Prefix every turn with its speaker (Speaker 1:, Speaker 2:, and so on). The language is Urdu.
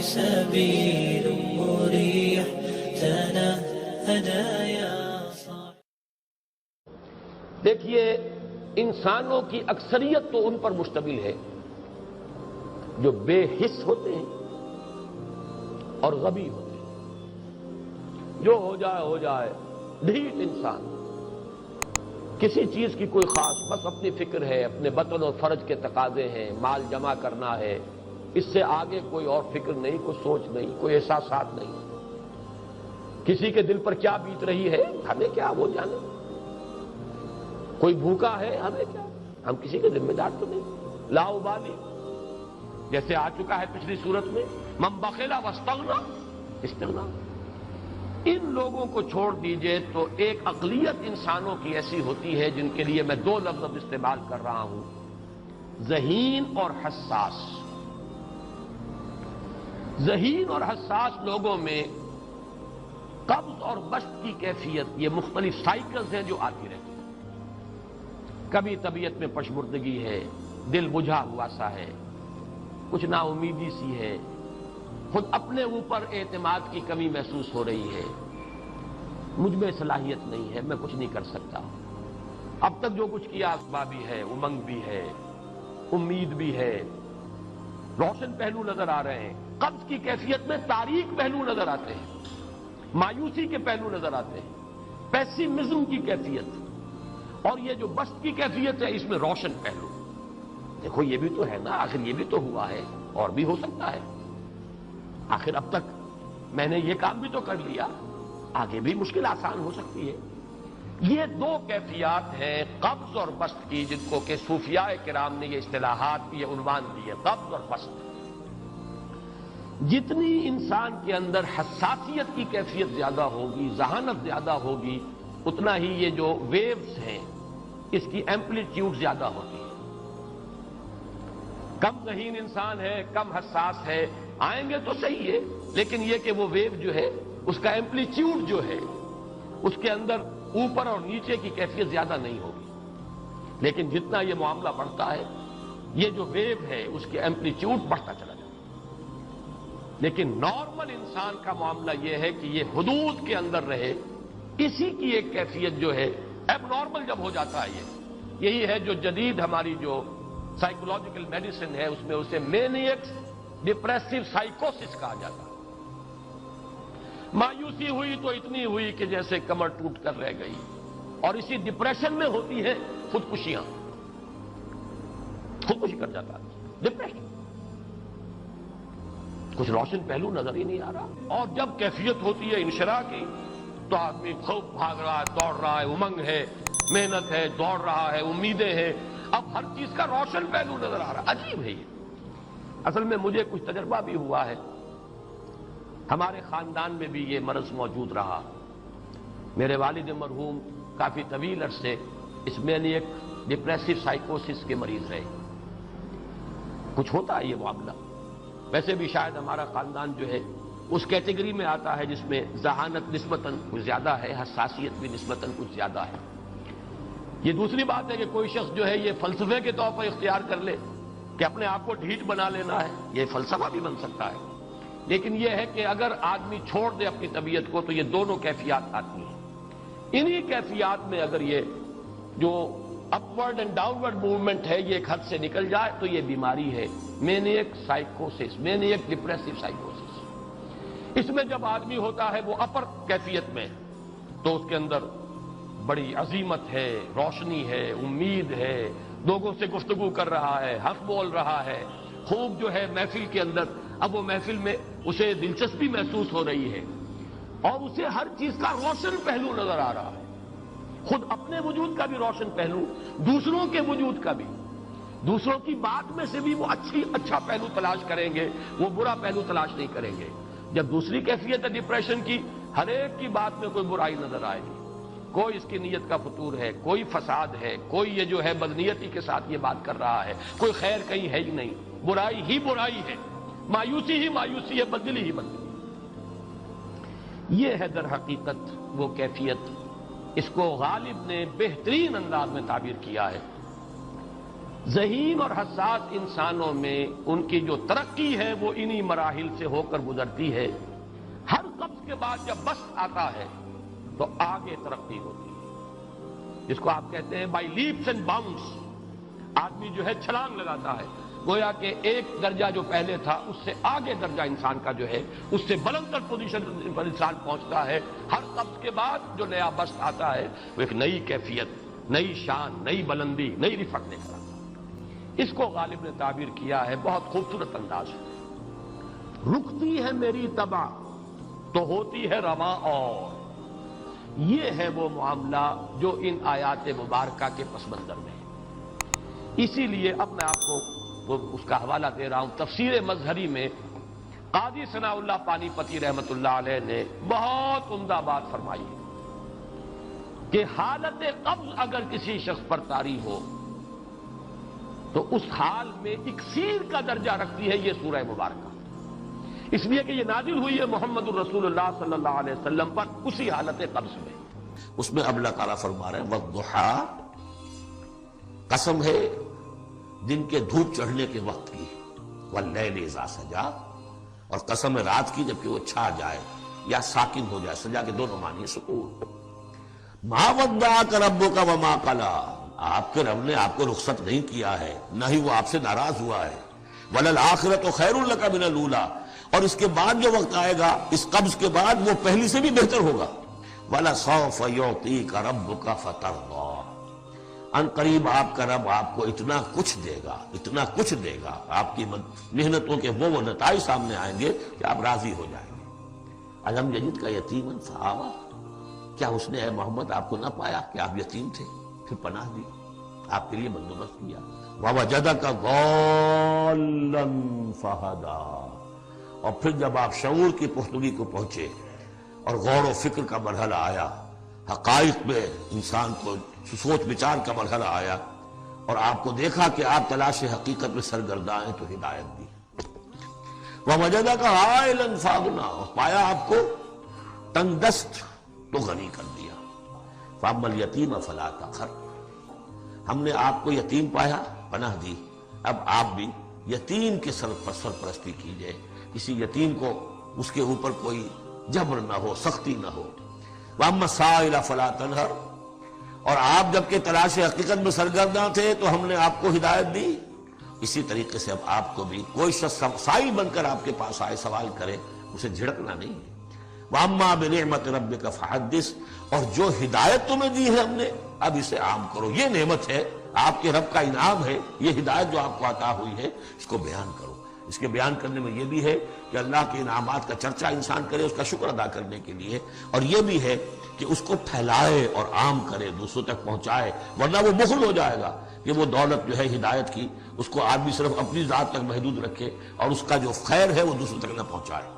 Speaker 1: سبيل مريح تنهدى يا صاحب.
Speaker 2: دیکھیے انسانوں کی اکثریت تو ان پر مشتمل ہے جو بے حس ہوتے ہیں اور غبی ہوتے ہیں. جو ہو جائے ڈھیٹ انسان، کسی چیز کی کوئی خاص، بس اپنی فکر ہے، اپنے بطن اور فرج کے تقاضے ہیں، مال جمع کرنا ہے، اس سے آگے کوئی اور فکر نہیں، کوئی سوچ نہیں، کوئی احساسات نہیں. کسی کے دل پر کیا بیت رہی ہے ہمیں کیا، وہ جانے. کوئی بھوکا ہے ہمیں کیا، ہم کسی کے ذمہ دار تو نہیں. لا ابالی، جیسے آ چکا ہے پچھلی صورت میں، من بخل واستغنی استغنا. ان لوگوں کو چھوڑ دیجئے تو ایک اقلیت انسانوں کی ایسی ہوتی ہے جن کے لیے میں دو لفظ اب استعمال کر رہا ہوں، ذہین اور حساس. ذہین اور حساس لوگوں میں قبض اور بسط کی کیفیت، یہ مختلف سائیکلز ہیں جو آتی رہتی ہیں. کبھی طبیعت میں پشمردگی ہے، دل بجھا ہوا سا ہے، کچھ نا امیدی سی ہے، خود اپنے اوپر اعتماد کی کمی محسوس ہو رہی ہے، مجھ میں صلاحیت نہیں ہے، میں کچھ نہیں کر سکتا. اب تک جو کچھ کیا اسباب بھی ہے، امنگ بھی ہے، امید بھی ہے، روشن پہلو نظر آ رہے ہیں. قبض کی کیفیت میں تاریک پہلو نظر آتے ہیں، مایوسی کے پہلو نظر آتے ہیں، پیسیمزم کی کیفیت. اور یہ جو بسط کی کیفیت ہے اس میں روشن پہلو. دیکھو یہ بھی تو ہے نا، آخر یہ بھی تو ہوا ہے، اور بھی ہو سکتا ہے. آخر اب تک میں نے یہ کام بھی تو کر لیا، آگے بھی مشکل آسان ہو سکتی ہے. یہ دو کیفیات ہیں قبض اور بسط کی، جن کو کہ صوفیاء کرام نے یہ اصطلاحات یہ عنوان دیے، قبض اور بسط. جتنی انسان کے اندر حساسیت کی کیفیت زیادہ ہوگی، ذہانت زیادہ ہوگی، اتنا ہی یہ جو ویوز ہیں اس کی ایمپلیٹیوڈ زیادہ ہوتی ہے. کم ذہین انسان ہے، کم حساس ہے، آئیں گے تو صحیح ہے، لیکن یہ کہ وہ ویو جو ہے اس کا ایمپلیٹیوڈ جو ہے اس کے اندر اوپر اور نیچے کی کیفیت زیادہ نہیں ہوگی. لیکن جتنا یہ معاملہ بڑھتا ہے یہ جو ویو ہے اس کے ایمپلیٹیوڈ بڑھتا چلا جاتا ہے. لیکن نارمل انسان کا معاملہ یہ ہے کہ یہ حدود کے اندر رہے. اسی کی ایک کیفیت جو ہے ایب نارمل جب ہو جاتا ہے، یہی ہے جو جدید ہماری جو سائیکولوجیکل میڈیسن ہے اس میں اسے مینیکس ڈپریسو سائیکوسس کہا جاتا ہے. مایوسی ہوئی تو اتنی ہوئی کہ جیسے کمر ٹوٹ کر رہ گئی. اور اسی ڈپریشن میں ہوتی ہے خودکشیاں، خودکشی کر جاتا ہے ڈپریشن. کچھ روشن پہلو نظر ہی نہیں آ رہا. اور جب کیفیت ہوتی ہے انشراح کی تو آدمی خوب بھاگ رہا ہے، دوڑ رہا ہے، امنگ ہے، محنت ہے، دوڑ رہا ہے، امیدیں ہیں. اب ہر چیز کا روشن پہلو نظر آ رہا. عجیب ہے یہ. اصل میں مجھے کچھ تجربہ بھی ہوا ہے، ہمارے خاندان میں بھی یہ مرض موجود رہا. میرے والد مرحوم کافی طویل عرصے اس مینیک ڈپریسو سائیکوسس کے مریض رہے. کچھ ہوتا ہے یہ معاملہ. ویسے بھی شاید ہمارا خاندان جو ہے اس کیٹیگری میں آتا ہے جس میں ذہانت نسبتاً کچھ زیادہ ہے، حساسیت بھی نسبتاً کچھ زیادہ ہے. یہ دوسری بات ہے کہ کوئی شخص جو ہے یہ فلسفے کے طور پر اختیار کر لے کہ اپنے آپ کو ڈھیٹ بنا لینا ہے، یہ فلسفہ بھی بن سکتا ہے. لیکن یہ ہے کہ اگر آدمی چھوڑ دے اپنی طبیعت کو تو یہ دونوں کیفیات آتی ہیں. انہی کیفیات میں اگر یہ جو اپورڈ اینڈ ڈاؤنورڈ موومنٹ ہے یہ ایک حد سے نکل جائے تو یہ بیماری ہے مینیک سائیکوسس، مینیک ڈپریسو سائیکوسس. اس میں جب آدمی ہوتا ہے وہ اپر کیفیت میں تو اس کے اندر بڑی عظیمت ہے، روشنی ہے، امید ہے، لوگوں سے گفتگو کر رہا ہے، حق بول رہا ہے، خوب جو ہے محفل کے اندر. اب وہ محفل میں اسے دلچسپی محسوس ہو رہی ہے اور اسے ہر چیز کا روشن پہلو نظر آ رہا ہے. خود اپنے وجود کا بھی روشن پہلو، دوسروں کے وجود کا بھی. دوسروں کی بات میں سے بھی وہ اچھا پہلو تلاش کریں گے، وہ برا پہلو تلاش نہیں کریں گے. جب دوسری کیفیت ہے ڈپریشن کی، ہر ایک کی بات میں کوئی برائی نظر آئے گی، کوئی اس کی نیت کا فطور ہے، کوئی فساد ہے، کوئی یہ جو ہے بدنیتی کے ساتھ یہ بات کر رہا ہے، کوئی خیر کہیں ہے ہی نہیں، برائی ہی برائی ہے، مایوسی ہی مایوسی ہے، بدلی ہی بدلی. یہ ہے در حقیقت وہ کیفیت. اس کو غالب نے بہترین انداز میں تعبیر کیا ہے ذہین اور حساس انسانوں میں ان کی جو ترقی ہے وہ انہی مراحل سے ہو کر گزرتی ہے. ہر قبض کے بعد جب بس آتا ہے تو آگے ترقی ہوتی ہے، جس کو آپ کہتے ہیں بائی لیپس اینڈ باؤنڈس. آدمی جو ہے چھلانگ لگاتا ہے، گویا کہ ایک درجہ جو پہلے تھا اس سے آگے درجہ انسان کا جو ہے اس سے بلندر پوزیشن پر انسان پہنچتا ہے. ہر قبض کے بعد جو نیا بست آتا ہے وہ ایک نئی کیفیت، نئی شان، نئی بلندی، نئی رفعت لے کر آتا ہے. اس کو غالب نے تعبیر کیا ہے بہت خوبصورت انداز ہے. رکتی ہے میری تبع تو ہوتی ہے رواں اور. یہ ہے وہ معاملہ جو ان آیات مبارکہ کے پس منظر میں ہے. اسی لیے اب میں آپ کو اس کا حوالہ دے رہا ہوں. تفسیر مظہری میں قاضی ثناء اللہ پانی پتی رحمت اللہ علیہ نے بہت عمدہ بات فرمائی ہے کہ حالت قبض اگر کسی شخص پر طاری ہو تو اس حال میں اکسیر کا درجہ رکھتی ہے یہ سورہ مبارکہ، اس لیے کہ یہ نازل ہوئی ہے محمد الرسول اللہ صلی اللہ علیہ وسلم پر اسی حالت قبض میں. اس میں اب اللہ تعالیٰ فرما رہے ہیں والضحیٰ، قسم ہے دن کے دھوپ چڑھنے کے وقت کی، واللیل اذا سجا، اور قسم ہے رات کی جبکہ وہ چھا جائے یا ساکن ہو جائے. سجا کے دونوں معنی سکون. ما ودعک ربک وما قلی، آپ کے رب نے آپ کو رخصت نہیں کیا ہے، نہ ہی وہ آپ سے ناراض ہوا ہے. وللآخرۃ خیر لک من الاولی، اور اس کے بعد جو وقت آئے گا اس قبض کے بعد وہ پہلی سے بھی بہتر ہوگا. وَلَسَوْفَ يُعْطِيكَ رَبُّكَ فَتَرْضَىٰ، ان قریب آپ کا رب آپ کو اتنا کچھ دے گا، اتنا کچھ دے گا، آپ کی محنتوں کے وہ نتائج سامنے آئیں گے کہ آپ راضی ہو جائیں گے. الم یجد کا یتیما فآویٰ، کیا اس نے اے محمد آپ کو نہ پایا کہ آپ یتیم تھے پھر پناہ دی، آپ کے لیے بندوبست کیا. وَوَجَدَكَ ضَالًّا فَهَدَىٰ، اور پھر جب آپ شعور کی پختگی کو پہنچے اور غور و فکر کا مرحلہ آیا، حقائق میں انسان کو سوچ بچار کا مرحلہ آیا اور آپ کو دیکھا کہ آپ تلاش حقیقت میں سرگرداں ہیں تو ہدایت دی. وَوَجَدَكَ عَائِلًا فَأَغْنَىٰ، اور پایا آپ کو تنگ دست تو غنی کر دیا. فَأَمَّا الْيَتِيمَ فَلَا تَقْهَرْ، ہم نے آپ کو یتیم پایا، پناہ دی، اب آپ بھی یتیم کے سرپرستی کیجئے. کسی یتیم کو اس کے اوپر کوئی جبر نہ ہو، سختی نہ ہو. وَأَمَّا السَّائِلَ فَلَا تَنْهَرْ، اور آپ جبکہ تلاش حقیقت میں سرگرداں تھے تو ہم نے آپ کو ہدایت دی. اسی طریقے سے اب آپ کو بھی کوئی شخص سائل بن کر آپ کے پاس آئے، سوال کرے، اسے جھڑکنا نہیں ہے. وَأَمَّا بِنِعْمَةِ رَبِّكَ فَحَدِّثْ، اور جو ہدایت تمہیں دی ہے ہم نے اب اسے عام کرو. یہ نعمت ہے، آپ کے رب کا انعام ہے، یہ ہدایت جو آپ کو عطا ہوئی ہے اس کو بیان کرو. اس کے بیان کرنے میں یہ بھی ہے کہ اللہ کے انعامات کا چرچہ انسان کرے اس کا شکر ادا کرنے کے لیے، اور یہ بھی ہے کہ اس کو پھیلائے اور عام کرے، دوسروں تک پہنچائے، ورنہ وہ بخل ہو جائے گا کہ وہ دولت جو ہے ہدایت کی اس کو آدمی صرف اپنی ذات تک محدود رکھے اور اس کا جو خیر ہے وہ دوسروں تک نہ پہنچائے.